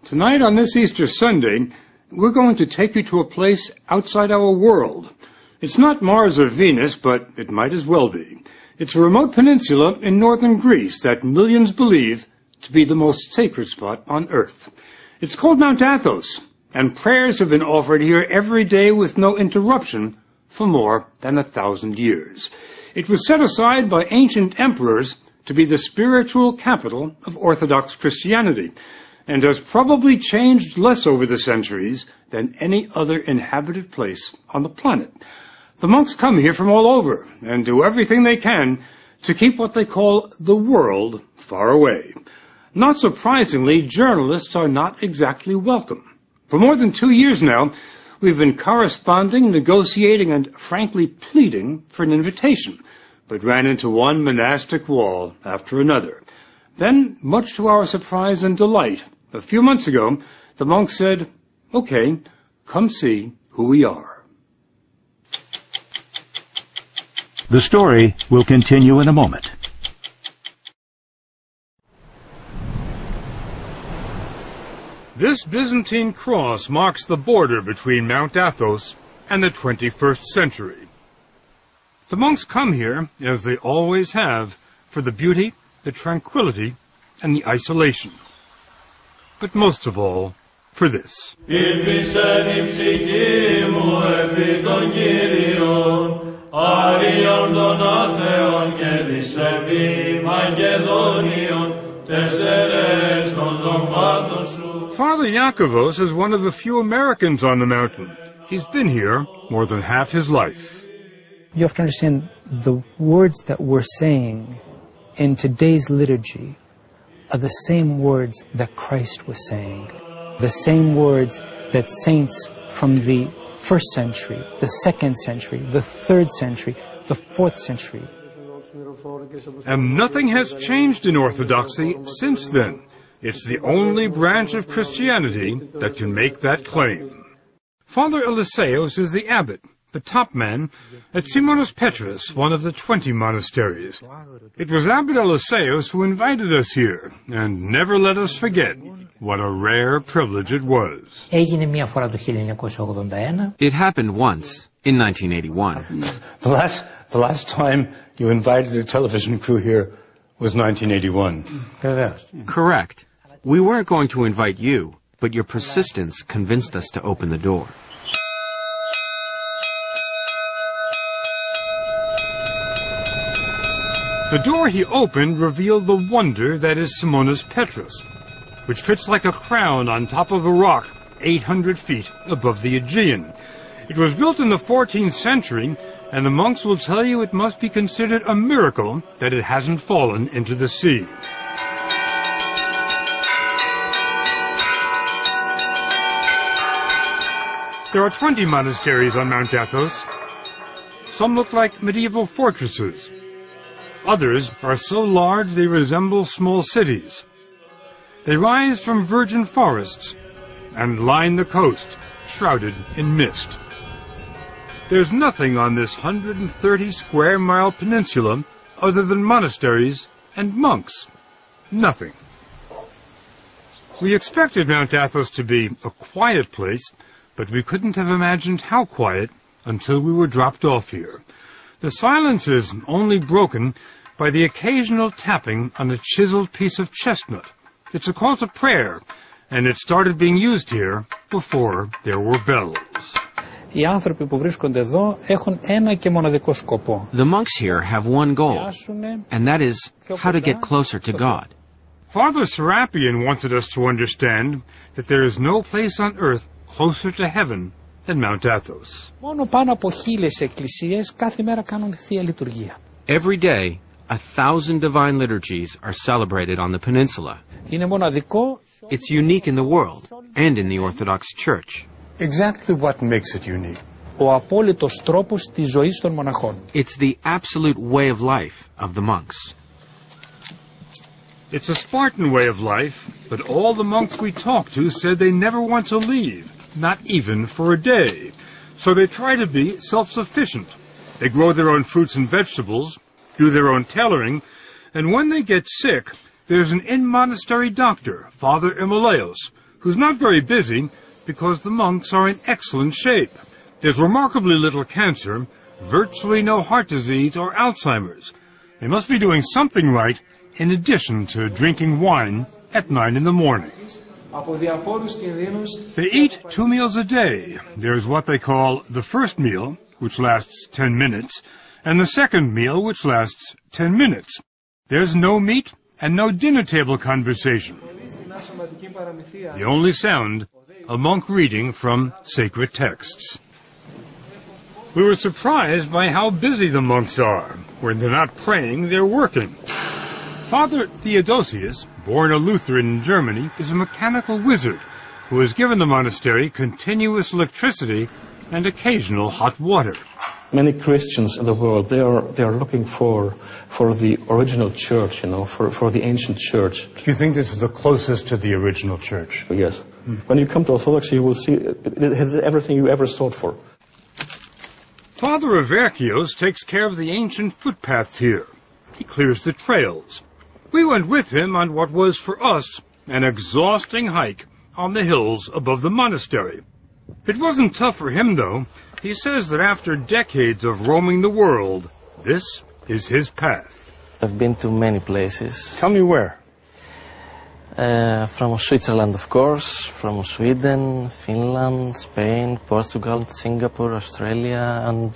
Tonight on this Easter Sunday, we're going to take you to a place outside our world. It's not Mars or Venus, but it might as well be. It's a remote peninsula in northern Greece that millions believe to be the most sacred spot on Earth. It's called Mount Athos, and prayers have been offered here every day with no interruption for more than 1,000 years. It was set aside by ancient emperors to be the spiritual capital of Orthodox Christianity, and has probably changed less over the centuries than any other inhabited place on the planet. The monks come here from all over and do everything they can to keep what they call the world far away. Not surprisingly, journalists are not exactly welcome. For more than 2 years now, we've been corresponding, negotiating, and frankly pleading for an invitation, but ran into one monastic wall after another. Then, much to our surprise and delight, a few months ago, the monks said, "Okay, come see who we are." The story will continue in a moment. This Byzantine cross marks the border between Mount Athos and the 21st century. The monks come here, as they always have, for the beauty, the tranquility, and the isolation. But most of all, for this. Father Iakovos is one of the few Americans on the mountain. He's been here more than half his life. You have to understand the words that we're saying in today's liturgy are the same words that Christ was saying, the same words that saints from the 1st century, the 2nd century, the 3rd century, the 4th century. And nothing has changed in Orthodoxy since then. It's the only branch of Christianity that can make that claim. Father Eliseos is the abbot, the top man, at Simonos Petros, one of the 20 monasteries. It was Abbot Eliseos who invited us here, and never let us forget what a rare privilege it was. It happened once, in 1981. The last time you invited a television crew here was 1981. Correct. We weren't going to invite you, but your persistence convinced us to open the door. The door he opened revealed the wonder that is Simonos Petros, which fits like a crown on top of a rock 800 feet above the Aegean. It was built in the 14th century, and the monks will tell you it must be considered a miracle that it hasn't fallen into the sea. There are 20 monasteries on Mount Athos. Some look like medieval fortresses. Others are so large they resemble small cities. They rise from virgin forests and line the coast, shrouded in mist. There's nothing on this 130-square-mile peninsula other than monasteries and monks. Nothing. We expected Mount Athos to be a quiet place, but we couldn't have imagined how quiet until we were dropped off here. The silence is only broken by the occasional tapping on a chiseled piece of chestnut. It's a call to prayer, and it started being used here before there were bells. Οι άνθρωποι που βρίσκονται εδώ έχουν ένα και μοναδικό σκοπό. The monks here have one goal, and that is how to get closer to God. Father Serapion wanted us to understand that there is no place on earth closer to heaven than Mount Athos. Μόνο πάνω από 1,000 εκκλησίες κάθε μέρα κάνουν θεία λειτουργία. Every day, 1,000 divine liturgies are celebrated on the peninsula. Είναι μοναδικό. It's unique in the world and in the Orthodox Church. Exactly what makes it unique? Ο απόλυτος τρόπος της ζωής των μοναχών. It's the absolute way of life of the monks. It's a Spartan way of life, but all the monks we talked to said they never want to leave, not even for a day. So they try to be self-sufficient. They grow their own fruits and vegetables, do their own tailoring, and when they get sick, there's an in-monastery doctor, Father Emilios, who's not very busy because the monks are in excellent shape. There's remarkably little cancer, virtually no heart disease or Alzheimer's. They must be doing something right in addition to drinking wine at 9 in the morning. They eat 2 meals a day. There's what they call the first meal, which lasts 10 minutes, and the second meal, which lasts 10 minutes. There's no meat and no dinner table conversation. The only sound, a monk reading from sacred texts. We were surprised by how busy the monks are. When they're not praying, they're working. Father Theodosius, born a Lutheran in Germany, is a mechanical wizard who has given the monastery continuous electricity and occasional hot water. Many Christians in the world, they are looking for the original church, for the ancient church. Do you think this is the closest to the original church? Yes. When you come to Orthodoxy, you will see it has everything you ever sought for. Father Averkios takes care of the ancient footpaths here. He clears the trails. We went with him on what was for us an exhausting hike on the hills above the monastery. It wasn't tough for him, though. He says that after decades of roaming the world, this is his path. I've been to many places. Tell me where. From Switzerland, of course, from Sweden, Finland, Spain, Portugal, Singapore, Australia, and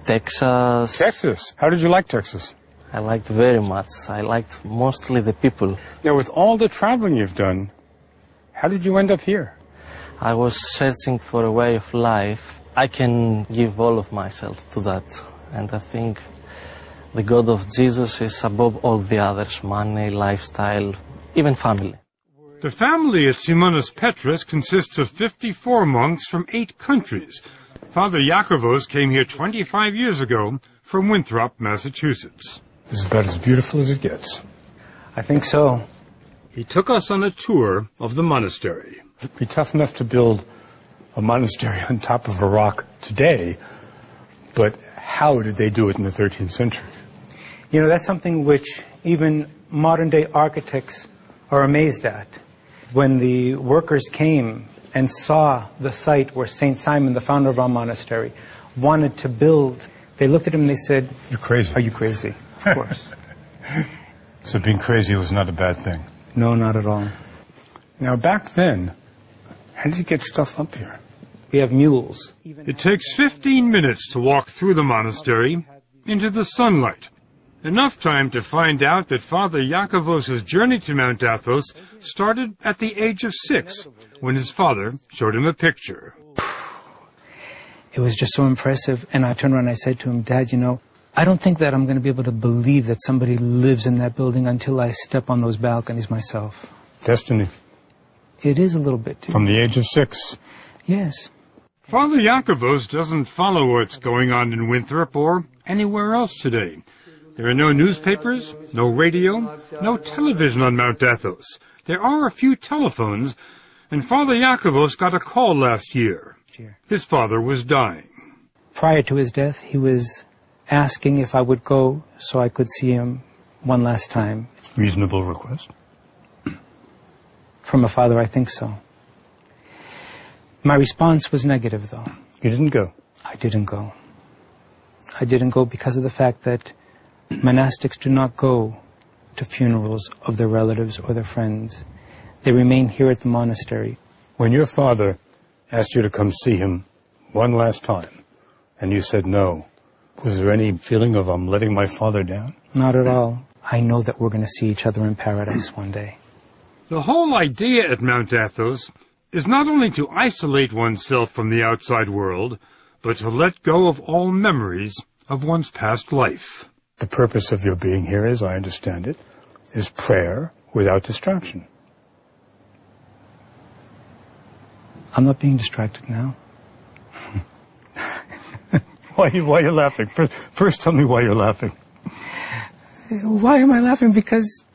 Texas. Texas? How did you like Texas? I liked very much. I liked mostly the people. Now, with all the traveling you've done, how did you end up here? I was searching for a way of life. I can give all of myself to that. And I think the God of Jesus is above all the others, money, lifestyle, even family. The family at Simonas Petras consists of 54 monks from 8 countries. Father Yakovos came here 25 years ago from Winthrop, Massachusetts. This is about as beautiful as it gets. I think so. He took us on a tour of the monastery. It'd be tough enough to build a monastery on top of a rock today, but how did they do it in the 13th century? You know, that's something which even modern-day architects are amazed at. When the workers came and saw the site where St. Simon, the founder of our monastery, wanted to build, they looked at him and they said, "You're crazy." Are you crazy? Of course. So being crazy was not a bad thing? No, not at all. Now, back then, how did you get stuff up here? We have mules. It takes 15 minutes to walk through the monastery into the sunlight. Enough time to find out that Father Yakovos' journey to Mount Athos started at the age of 6, when his father showed him a picture. It was just so impressive, and I turned around and I said to him, "Dad, you know, I don't think that I'm going to be able to believe that somebody lives in that building until I step on those balconies myself." Destiny. It is a little bit, too. From the age of 6. Yes. Father Yakovos doesn't follow what's going on in Winthrop or anywhere else today. There are no newspapers, no radio, no television on Mount Athos. There are a few telephones, and Father Yakovos got a call last year. His father was dying. Prior to his death, he was asking if I would go so I could see him one last time. Reasonable request. From a father, I think so. My response was negative, though. You didn't go? I didn't go. I didn't go because of the fact that monastics do not go to funerals of their relatives or their friends. They remain here at the monastery. When your father asked you to come see him one last time, and you said no, was there any feeling of, I'm letting my father down? Not at all. I know that we're going to see each other in paradise one day. The whole idea at Mount Athos is not only to isolate oneself from the outside world, but to let go of all memories of one's past life. The purpose of your being here, as I understand it, is prayer without distraction. I'm not being distracted now. Why are you laughing? First tell me why you're laughing. Why am I laughing? Because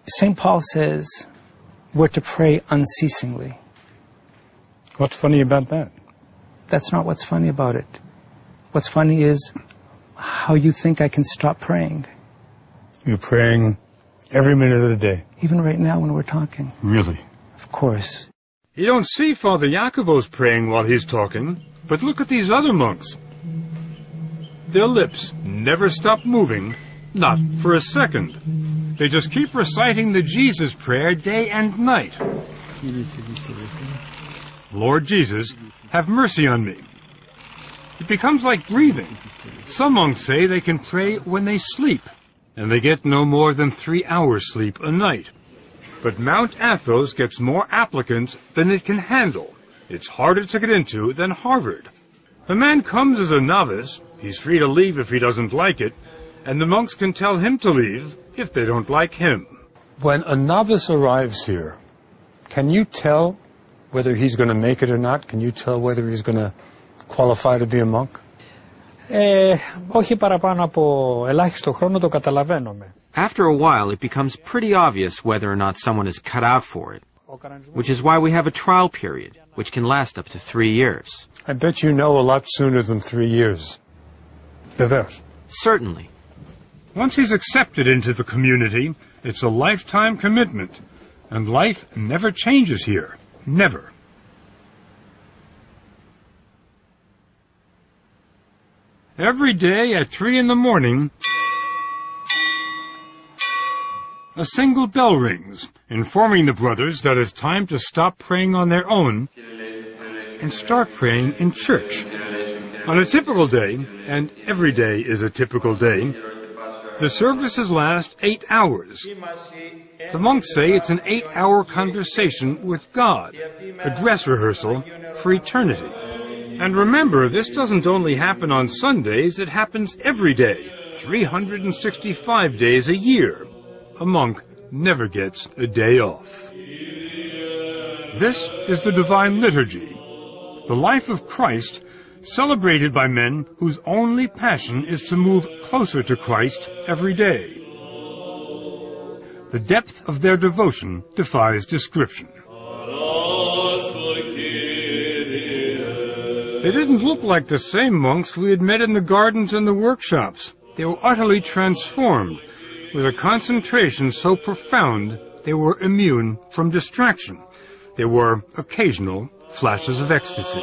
St. Paul says we're to pray unceasingly. What's funny about that? That's not what's funny about it. What's funny is how you think I can stop praying. You're praying Every minute of the day. Even right now when we're talking. Really? Of course. You don't see Father Iakovos praying while he's talking, but look at these other monks. Their lips never stop moving, not for a second. They just keep reciting the Jesus prayer day and night. Lord Jesus, have mercy on me. It becomes like breathing. Some monks say they can pray when they sleep, and they get no more than 3 hours sleep a night. But Mount Athos gets more applicants than it can handle. It's harder to get into than Harvard. A man comes as a novice, he's free to leave if he doesn't like it, and the monks can tell him to leave if they don't like him. When a novice arrives here, can you tell whether he's going to make it or not? Can you tell whether he's going to qualify to be a monk? Όχι παραπάνω από ελάχιστο χρόνο το καταλαβαίνουμε. After a while, it becomes pretty obvious whether or not someone is cut out for it, which is why we have a trial period, which can last up to 3 years. I bet you know a lot sooner than 3 years. Vivers. Certainly. Once he's accepted into the community, it's a lifetime commitment, and life never changes here. Never. Every day at 3 in the morning, a single bell rings, informing the brothers that it's time to stop praying on their own and start praying in church. On a typical day, and every day is a typical day, the services last 8 hours. The monks say it's an 8-hour conversation with God, a dress rehearsal for eternity. And remember, this doesn't only happen on Sundays, it happens every day, 365 days a year. A monk never gets a day off. This is the Divine Liturgy, the life of Christ, celebrated by men whose only passion is to move closer to Christ every day. The depth of their devotion defies description. They didn't look like the same monks we had met in the gardens and the workshops. They were utterly transformed, with a concentration so profound they were immune from distraction. There were occasional flashes of ecstasy.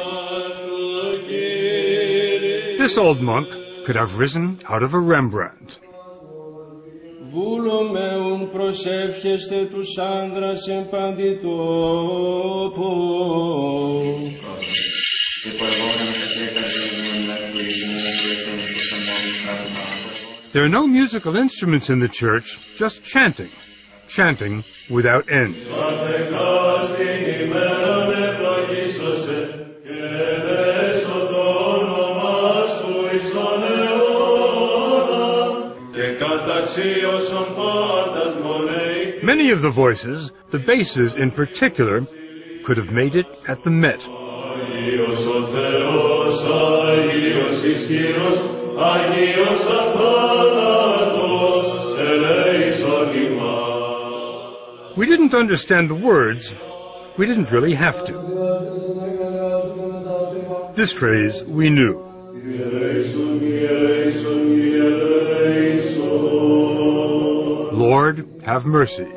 This old monk could have risen out of a Rembrandt. Βούλομεουν προσεύχεστε τους άνδρας εν παντή τόπο. There are no musical instruments in the church, just chanting. Chanting without end. Many of the voices, the basses in particular, could have made it at the Met. We didn't understand the words. We didn't really have to. This phrase we knew. Lord, have mercy.